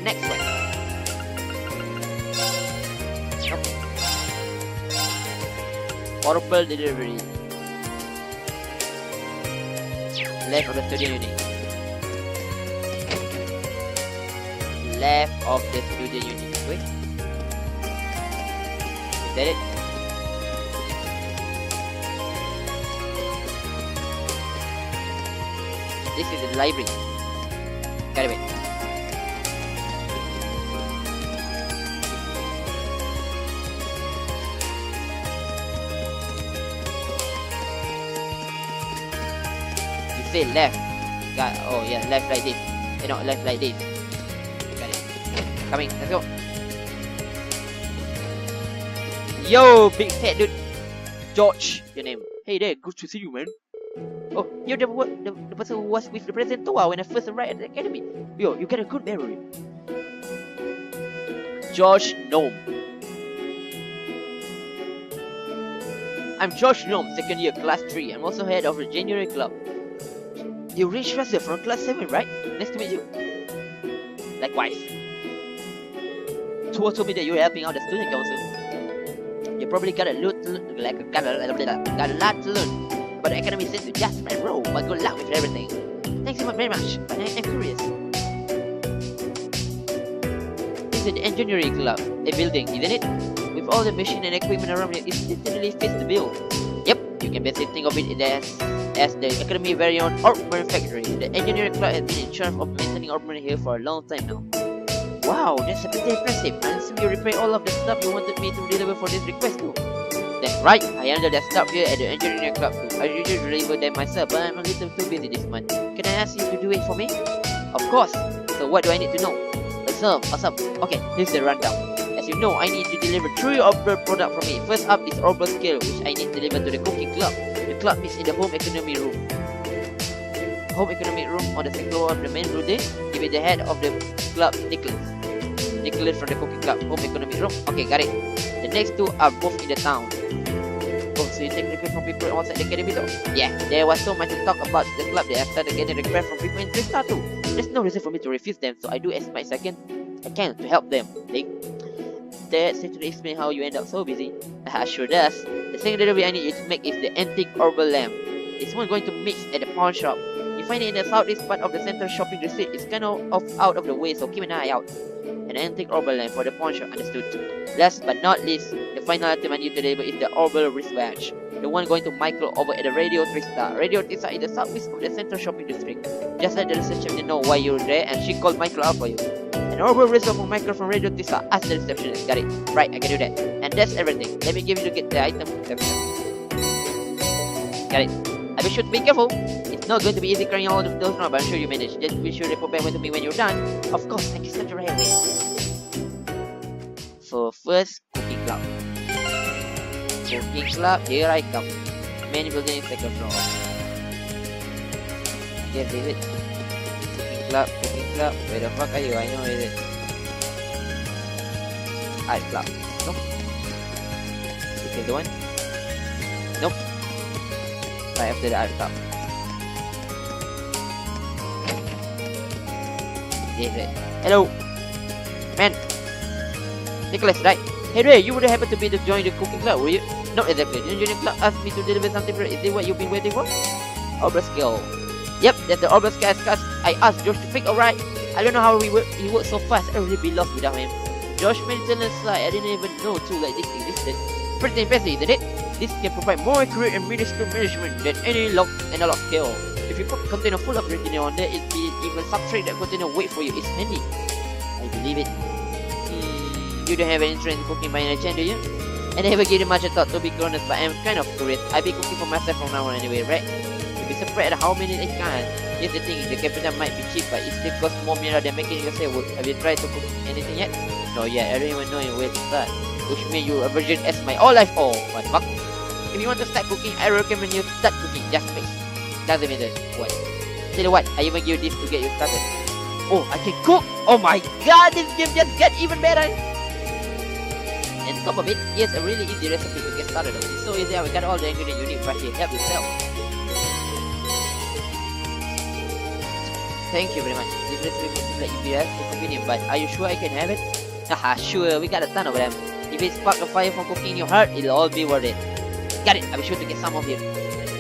next one. Nope. Orbital delivery. Left of the studio unit. Left of the studio unit. Wait. Is that it? This is the library. Got it. You say left. Oh yeah, left like this. No, left like this. Got it. Coming. Let's go. Yo, big fat dude. George, your name. Hey there, good to see you, man. Oh, you're the person who was with the President Toa when I first arrived at the academy. Yo, you get a good memory. George Gnome. I'm George Gnome, second year, class 3. I'm also head of the January club. You reached us from class 7, right? Nice to meet you. Likewise. Toa told me that you were helping out the student council. You probably got a lot to learn. But the academy says to just and roll, but good luck with everything. Thanks very much, but I'm curious. This is the engineering club, a building, isn't it? With all the machine and equipment around it, it certainly fits the bill. Yep, you can basically think of it as the academy very own orbment factory. The engineering club has been in charge of maintaining orbment here for a long time now. Wow, that's pretty impressive. I assume you repair all of the stuff you wanted me to deliver for this request too. That's right, I handle that stuff here at the engineering club too. I usually deliver them myself, but I'm a little too busy this month. Can I ask you to do it for me? Of course. So what do I need to know? Awesome. Okay, here's the rundown. As you know, I need to deliver 3 orbital products from me. First up is orbital scale, which I need to deliver to the cooking club. The club meets in the home economy room. Home economy room on the second floor of the main building. Give it the head of the club, Nicholas from the cooking club. Home economy room. Okay, got it. The next 2 are both in the town. Oh, so you take requests from people outside the academy too? Yeah, there was so much to talk about the club that I started getting requests from people in 3-star too. There's no reason for me to refuse them, so I do as much as I can to help them. That certainly explains how you end up so busy. Sure does. The second delivery I need you to make is the antique orbital lamp. It's one going to mix at the pawn shop. You find it in the southeast part of the central shopping district. It's kind of out of the way, so keep an eye out. An antique orbital lamp for the pawn shop, understood? Last but not least, the final item I need to deliver is the orbital wristwatch. The one going to Michael over at the Radio 3-star. Radio 3-star is the southeast of the central shopping district. Just let the receptionist know why you're there and she called Michael up for you. An orbital wristwatch for Michael from Radio 3-star. Ask the receptionist. Got it. Right, I can do that. And that's everything. Let me give you to get the item reception. Got it. I be sure to be careful. It's not going to be easy carrying all of those around, but I'm sure you manage. Just be sure to report back to me when you're done. Of course, thank you such a right away. So first, cooking club. Cooking club, here I come. Main building, second floor. Yes, David. Cooking club. Where the fuck are you? I know where it is. Art club. Nope. Is it the one? Nope. Right after the art club. Yes, right. Hello. Man. Nicholas, right? Hey Ray, you would happen to be to join the cooking club, were you? Not exactly. The engineering club asked me to deliver something for it. Is this what you've been waiting for? Orbital scale. Yep, that's the orbital scale I asked Josh to pick, alright. I don't know how he worked so fast. I would really be lost without him. Josh made it slide. I didn't even know tools like this existed. Pretty impressive, isn't it? This can provide more accurate and minuscule management than any analog scale. If you put a container full of retinol on there, it'd be even subtract that container weight for you. It's handy. I believe it. You don't have any interest in cooking by any chance, do you? I never gave it much a thought, to be honest, but I'm kind of curious. I'll be cooking for myself from now on anyway, right? You'll be surprised at how many I can. Here's the thing, the capital might be cheap, but it still costs more money than making it yourself. Have you tried to cook anything yet? No, yet. I don't even know where to start. Which means you're a virgin as my all life. Oh, what the fuck? If you want to start cooking, I recommend you start cooking. Just please. Doesn't matter what. Tell you what, I even give you this to get you started. Oh, I can cook! Oh my god, this game just got even better! And top of it, here's a really easy recipe to get started on. It's so easy, we got all the ingredients you need right here. Help yourself. Thank you very much. This recipe may seem like EBS inconvenient, but are you sure I can have it? Haha, sure, we got a ton of them. If it sparks a fire from cooking in your heart, it'll all be worth it. Got it, I'll be sure to get some of it.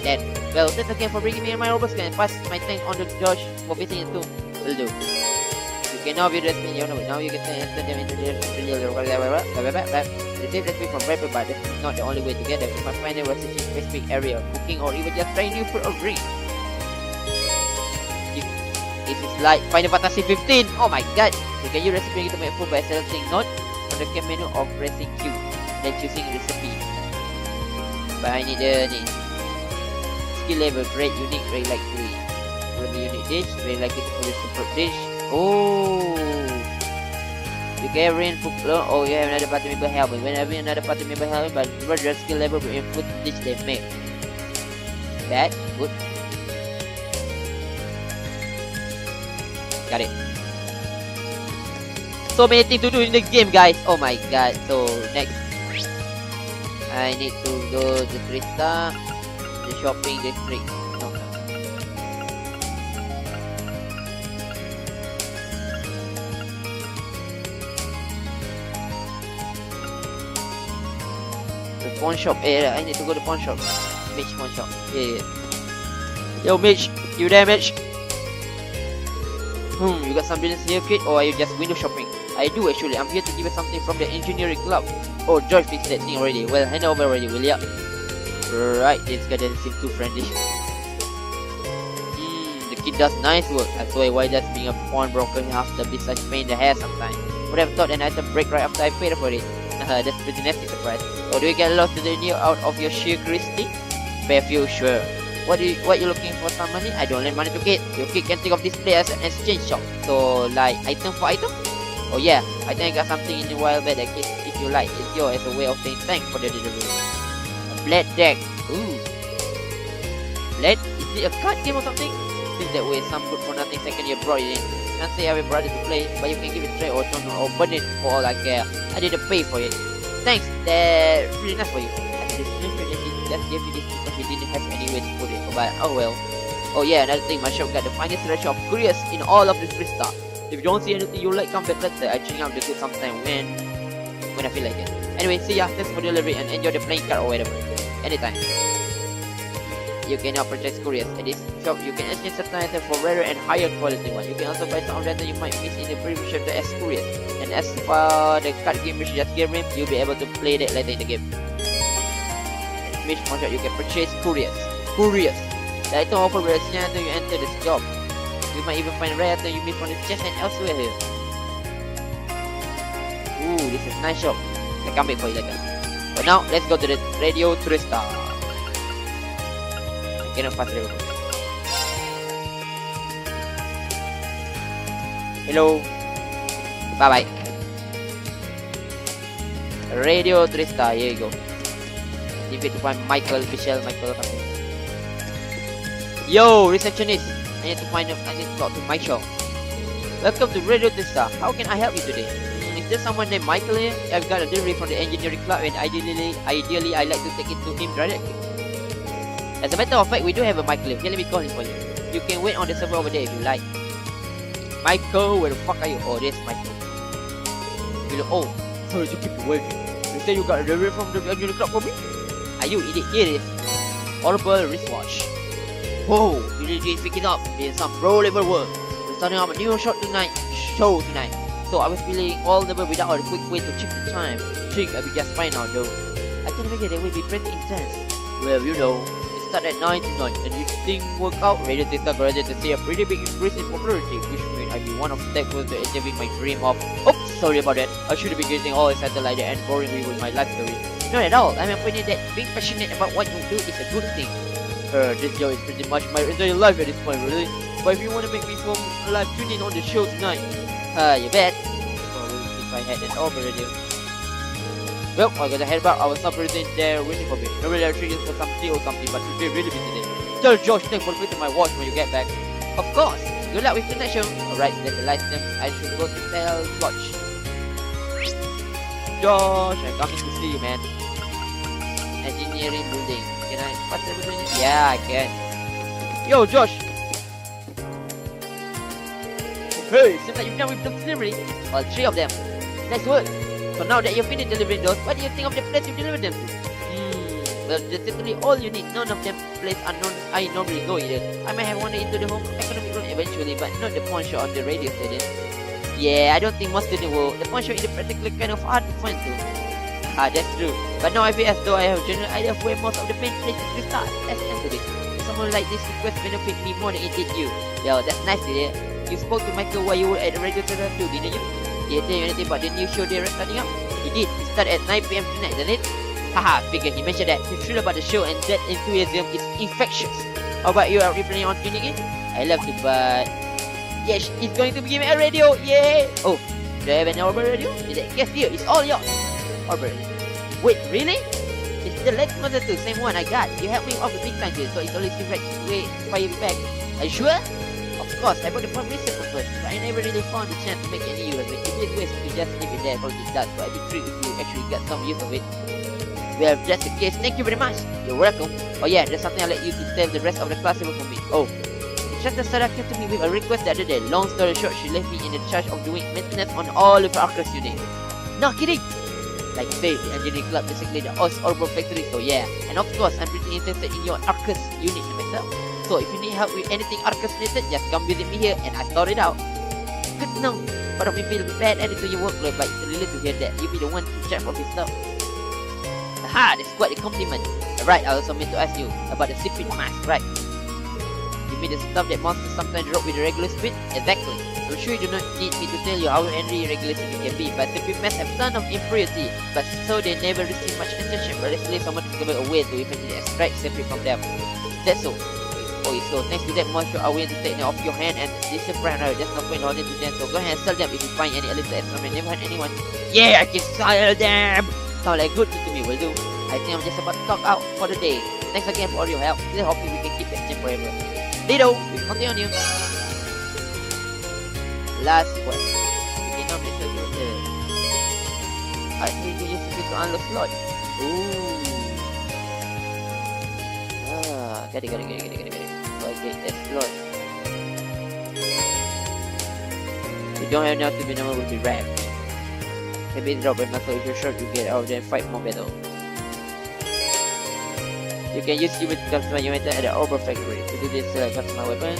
Then, well, thanks again for bringing me and my robots and pass my thanks on to Josh for visiting it too. Will do. You can now view the recipe in your note. Now you can enter them into the receive recipe from paper, but this is not the only way to get them. You must find a specific area, cooking, or even just trying new food or drink. This is like Final Fantasy 15. Oh my god! You can use recipe to make food by selecting note from the game menu of pressing Q, then choosing recipe. But I need the skill level, great, unique, very like 3. Really unique dish, very like it for the super dish. Oh, you can rain food. Oh, you have another party member helping. Whenever another party member helping, but their skill level will input dish they make. Bad, good. Got it. So many things to do in this game, guys. Oh my god. So next, I need to go to Krista, the shopping district. No. The pawn shop area. I need to go to pawn shop. Mitch pawn shop. Yeah. Yo, Mitch. You there, Mitch? You got some business here, kid, or are you just window shopping? I do actually. I'm here to give you something from the engineering club. Oh, George fixed that thing already. Well, hand over already, will ya? Right, this guy doesn't seem too friendly. The kid does nice work. That's why does being a pawnbroker after besides pain in the hair sometimes. Would have thought an item break right after I paid for it. That's pretty nasty surprise. Or do you get lost to the new out of your sheer curiosity? Fair few, sure. What you looking for? Some money? I don't lend money to kid. Your kid can think of this place as an exchange shop. So like item for item? Oh yeah, I think I got something in the wild bed that kid, if you like, it's yours as a way of saying thanks for the delivery. A blade deck. Ooh. Blade? Is it a card game or something? Seems that way some good for nothing second year brought it in. Can't say I have a brother to play, but you can give it straight or turn or burn it for all I care. I didn't pay for it. Thanks, that's really nice for you. I just gave me this because we didn't have any way to put it. But oh well. Oh yeah, another thing, my shop got the finest selection of couriers in all of this Krista. If you don't see anything you like, come back later. I check out the good sometime when I feel like it. Anyway, see ya. Thanks for delivery and enjoy the playing card or whatever. Anytime. You can now purchase couriers. At this shop, you can exchange certain items for rarer and higher quality ones. You can also buy some of the items you might miss in the previous chapter as couriers. And as for the card game which just gave me, you'll be able to play that later in the game. At which point you can purchase couriers. Couriers. The item offered will exchange until you enter this job. You might even find rare items you miss from this chest and elsewhere here. Ooh, this is a nice shop. I'll come back for you later. But now, let's go to the Radio Trista. I cannot pass it. Hello. Bye bye. Radio Trista, here you go. Leave it to find Michael, Michael. Yo, receptionist. I need to talk to Michael. Welcome to Radio Trista. How can I help you today? Is there someone named Michael here? I've got a delivery from the engineering club and ideally I'd like to take it to him directly. As a matter of fact, we do have a Michael here. Here, let me call him for you. You can wait on the server over there if you like. Michael, where the fuck are you? Oh, there's Michael. Oh, sorry to keep you waiting. You say you got a delivery from the engineering club for me? Are you idiot? Here it is. Horrible wristwatch. Whoa, you need to pick it up. There's some pro level work. We're starting up a new show tonight. So I was feeling all the way without a quick way to check the time. Think I'll be just fine now though. I can imagine they will be pretty intense. Well, you know, it started at 9 tonight, and if things work out, Radio Trista graduated to see a pretty big increase in popularity, which means I'll be one of the step closer to achieving my dream of. Oops, sorry about that. I should be getting all excited like that and boring me with my life story. Not at all. I'm opinion that being passionate about what you do is a good thing. This job is pretty much my entire life at this point, really. But if you want to make me feel alive, tune in on the show tonight. You bet. Oh, if I had an over radio. Well, I gotta head back. I was in there waiting for me. Normally I'm treating for some tea or something, but today really busy day. Tell Josh thanks for fitting my watch when you get back. Of course. Good luck with the next show. Alright, that's the last time I should go to tell Josh. Josh, I'm coming to see you, man. Engineering building. Can I pass the building? Yeah, I can. Yo, Josh. Hey, seems like you've done with the delivery. All 3 of them. Nice work. So now that you've finished delivering those, what do you think of the place you delivered them to? Well, that's certainly all you need. None of them place I normally go either. I might have wandered into the home economic room eventually, but not the pawn shop on the radio station. Yeah, I don't think most students will. The pawn shop is a particular kind of hard to find too. That's true. But now I feel as though I have a general idea of where most of the main places will start. Let's enter this. Someone like this request benefit me more than it did you. Yo, that's nice to hear. You spoke to Michael while you were at the radio station too, didn't you? Did he tell you anything about the new show they were starting up? He did. It started at 9 PM tonight, doesn't it? Haha, figured he mentioned that. He's thrilled about the show and that enthusiasm is infectious. How about you? Are you planning on tuning in? I love to, but... Yes, it's going to be given a radio! Yay! Oh, do I have an orbment radio? Guess here, it's all yours! Orbment. Wait, really? It's the latest Model 2, same one I got. You helped me off the big time so it's only right way fire back. Are you sure? Of course, I bought the front receptacle first, but I never really found the chance to make any use of it. It's waste to just leave it there for the dust, but I'd be thrilled if you actually got some use of it. Well, if that's the case, thank you very much. You're welcome. Oh yeah, there's something I'll let you to tell the rest of the class for me. Oh, Instructor Sarah came to me with a request the other day. Long story short, she left me in the charge of doing maintenance on all of our Arcus units. No kidding! Like say, the engineering club basically the Oz Orbo factory, so yeah. And of course, I'm pretty interested in your Arcus unit myself. So if you need help with anything Arcus related, just come visit me here and I sort it out. Good to know. Part of me feel bad adding to your workload, but it's really to hear that you'll be the one to check for this stuff. Aha, that's quite a compliment. Right, I also meant to ask you about the secret mask, right? You mean the stuff that monsters sometimes drop with the regular speed? Exactly. I'm sure you do not need me to tell you how angry regular speed can be, but secret masks have ton of impurity, but so they never receive much attention, but recently someone discovered a way to eventually extract secret from them. That's so. Oh, so thanks to that monster are willing to take them off your hand and this is brand right, there's no point holding to them, so go ahead and sell them if you find any illicit experiment. Never had anyone. Yeah, I can sell them! Sound like good to me, will do. I think I'm just about to talk out for the day. Thanks again for all your help. Still hoping we can keep this gym forever. Lido, we continue. Last quest. We cannot make sure you're there. I think you use it to unlock slot. Ooh. Got it. So I get that slot. We don't have enough to be number will be wrapped. Maybe drop a muscle if you're sure to get out there and fight more battle. You can use human to customize your weapon at the Orber factory. To do this, customize weapon.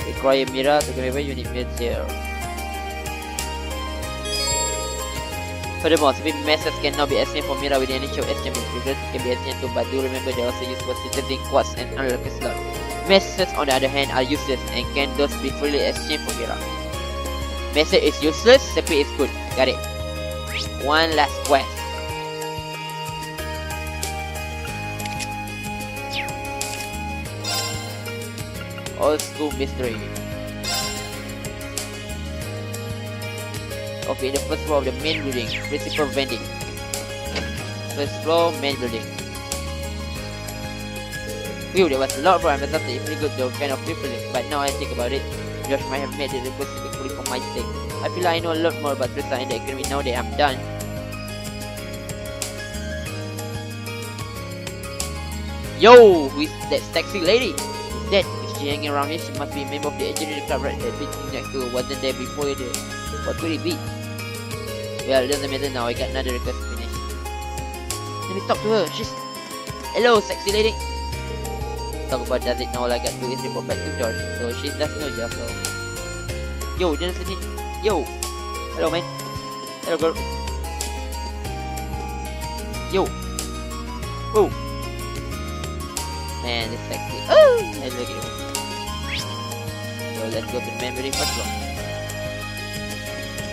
Require mirror to get you need mirror. Furthermore, speed messes cannot be exchanged for mirror with any show exchange triggers. It can be exchanged too, but do remember they also use for synthetic quartz and unlock a slot. Messes, on the other hand, are useless and can thus be freely exchanged for mirror. Message is useless, separate is good. Got it. One last quest. Old school mystery. Okay, the first floor of the main building, principal vending. First floor, main building. Phew, there was a lot of I'm something pretty good though, kind of fulfilling. But now I think about it, Josh might have made it specifically for my sake. I feel like I know a lot more about Trista in the academy now that I'm done. Yo, who is that sexy lady? Who's that? If she hanging around here, she must be a member of the engineering club right there. Bitching next to her wasn't there before it. What could it be? Well, it doesn't matter now, I got another request to finish. Let me talk to her. She's... Hello, sexy lady. Talk about does it now, all I got to do is report back to George. So she does know job, so... Yo, just listen. Yo. Hello, man. Hello, girl. Yo. Oh. Man, it's sexy. Oh! I look at him. So let's go to the main building first floor.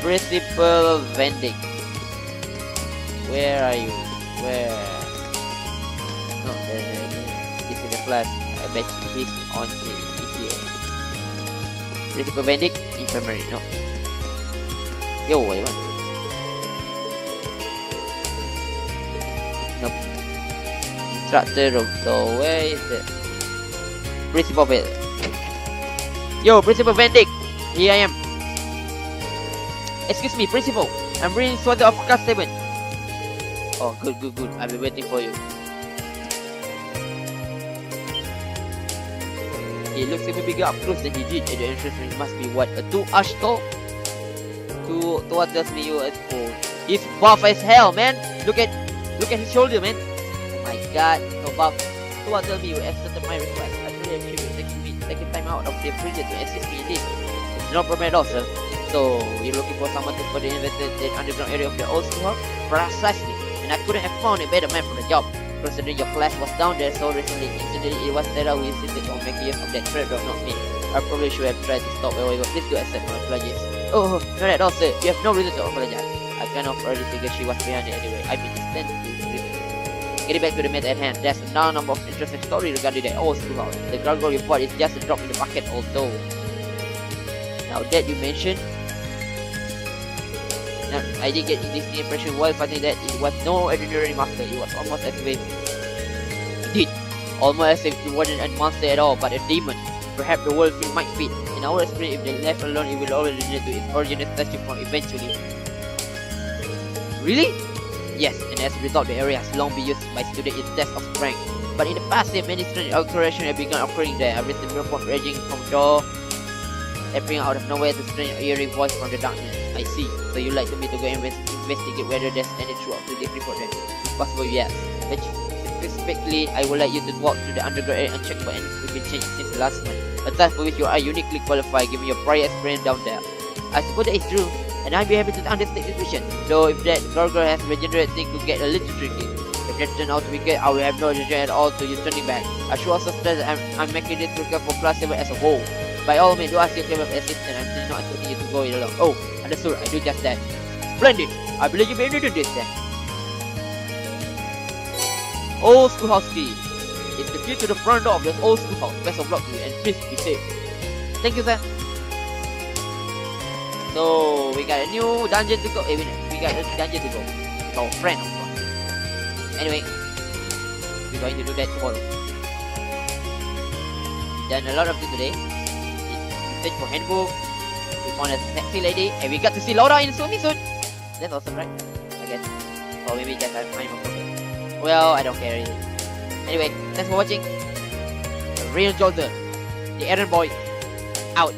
Principal vending. Where are you? Where? No, he's in the class. I bet he's on here. Principal vending? Infirmary, no. Yo, what do you want? Nope. Instructor room. So where is the principal vending? Yo, principal vending. Here I am. Excuse me, principal. I'm reading further of class 7. Oh, good. I'll be waiting for you. He looks even bigger up close than he did at the entrance. He must be what, a 2-arch tall? To what tells me you are cool. He's buff as hell, man. Look at his shoulder, man. Oh my god, so buff. So what tells me you accepted my request. I truly appreciate taking time out of their prison to assist me in this. It's no problem at all, sir. So you're looking for someone to further investigate the underground area of the old schoolhouse? Precisely. And I couldn't have found a better man for the job. Considering your class was down there so recently, incidentally it was Sarah who insisted on making use of that trapdoor, not me. I probably should have tried to stop where we were. Please do accept my apologies. Oh, not at all, sir. You have no reason to apologize. I kind of already figured she was behind it anyway. I mean, it's getting back to the matter at hand, there's a number of interesting stories regarding that old schoolhouse. The gargoyle report is just a drop in the bucket, although. Now that you mention, I did get this impression while fighting that it was no ordinary monster. It was almost as if almost as if it wasn't a monster at all, but a demon. Perhaps the world might fit. In our experience, if they left alone, it will always return to its original statue form eventually. Really? Yes, and as a result, the area has long been used by students in tests of strength. But in the past year, many strange alterations have begun occurring there. I've written report raging from door, appearing out of nowhere to strange eerie voice from the darkness. I see. So you'd like me to go investigate whether there's any truth to this report then? If possible, yes. But specifically, I would like you to walk through the underground area and check for any significant change since last month. A task for which you are uniquely qualified given your prior experience down there. I suppose that is true, and I'd be happy to undertake this mission. Though if that gargoyle has regenerated, things could get a little tricky. If that turns out to be good, I will have no reason at all to you turning back. I should also stress that I'm making this record for class 7 as a whole. By all means, do ask your clever assistant. I'm still not expecting you to go it alone. Oh, understood. I do just that. Splendid. I believe you'll be able to do this then. Old schoolhouse key. It's the key to the front door of the old schoolhouse. Best of luck to you and please be safe. Thank you, sir. So we got a new dungeon to go. We got a dungeon to go. It's our friend, of course. Anyway, we're going to do that tomorrow. We've done a lot of it today. We searched for handbook. We found a sexy lady, and we got to see Laura in soon. That's awesome, right? I guess. Or maybe just I'm okay. Well, I don't care really. Anyway, thanks for watching. The real Joseph, the errand boy, out.